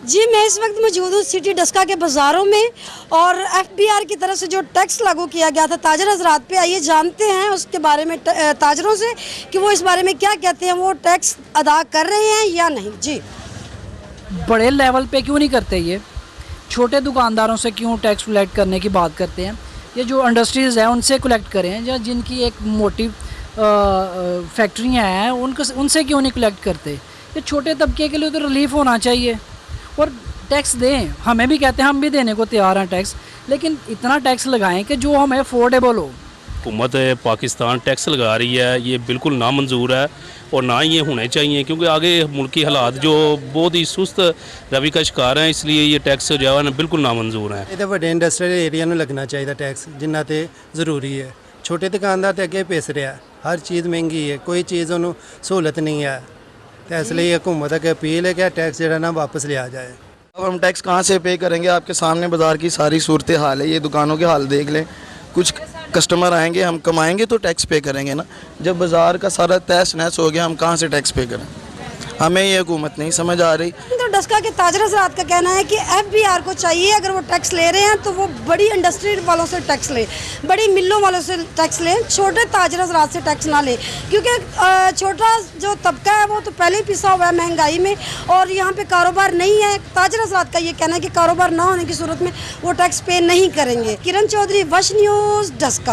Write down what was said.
जी, मैं इस वक्त मौजूद हूँ सिटी डस्का के बाज़ारों में और एफबीआर की तरफ से जो टैक्स लागू किया गया था ताजर हजरात पे, आइए जानते हैं उसके बारे में ताजरों से कि वो इस बारे में क्या कहते हैं, वो टैक्स अदा कर रहे हैं या नहीं। जी, बड़े लेवल पे क्यों नहीं करते, ये छोटे दुकानदारों से क्यों टैक्स कलेक्ट करने की बात करते हैं। ये जो इंडस्ट्रीज़ हैं उनसे कलेक्ट करें, या जिनकी एक मोटी फैक्ट्रियाँ हैं उनसे क्यों नहीं कलेक्ट करते। ये छोटे तबके के लिए तो रिलीफ होना चाहिए और टैक्स दें। हमें भी कहते हैं, हम भी देने को तैयार हैं टैक्स, लेकिन इतना टैक्स लगाएं कि जो हमें अफोर्डेबल हो। हुकूमत पाकिस्तान टैक्स लगा रही है, ये बिल्कुल नामंजूर है और ना ये होने चाहिए, क्योंकि आगे मुल्की हालात जो बहुत ही सुस्त रवि का शिकार हैं, इसलिए ये टैक्स जो है ना बिल्कुल नामंजूर है। ਇਹ ਵੱਡੇ ਇੰਡਸਟਰੀਅਲ ਏਰੀਆ ਨੂੰ ਲੱਗਣਾ ਚਾਹੀਦਾ ਟੈਕਸ, ਜਿੰਨਾ ਤੇ ਜ਼ਰੂਰੀ ਹੈ। ਛੋਟੇ ਦੁਕਾਨਦਾਰ ਤੇ ਅੱਗੇ ਪਿਸ ਰਿਹਾ, ਹਰ ਚੀਜ਼ ਮਹਿੰਗੀ ਹੈ, ਕੋਈ ਚੀਜ਼ ਉਹਨੂੰ ਸਹੂਲਤ ਨਹੀਂ ਹੈ। ਤੇ ਇਸ ਲਈ हुकूमत ਅੱਗੇ अपील है कि टैक्स ਜਿਹੜਾ ना वापस लिया जाए। अब हम टैक्स कहाँ से पे करेंगे? आपके सामने बाज़ार की सारी सूरत हाल है, ये दुकानों के हाल देख लें। कुछ कस्टमर आएंगे, हम कमाएंगे तो टैक्स पे करेंगे ना। जब बाज़ार का सारा तहस नहस हो गया, हम कहाँ से टैक्स पे करें? हमें ये हुकूमत नहीं समझ आ रही। तो डस्का के ताजर हजरात का कहना है कि एफबीआर को चाहिए, अगर वो टैक्स ले रहे हैं तो वो बड़ी इंडस्ट्री वालों से टैक्स लें, बड़ी मिलों वालों से टैक्स लें, छोटे ताजर हजरात से टैक्स ना लें, क्योंकि छोटा जो तबका है वो तो पहले ही पिसा हुआ है महंगाई में और यहाँ पे कारोबार नहीं है। ताजर हजरात का ये कहना है कि कारोबार ना होने की सूरत में वो टैक्स पे नहीं करेंगे। किरण चौधरी, वश न्यूज़, डस्का।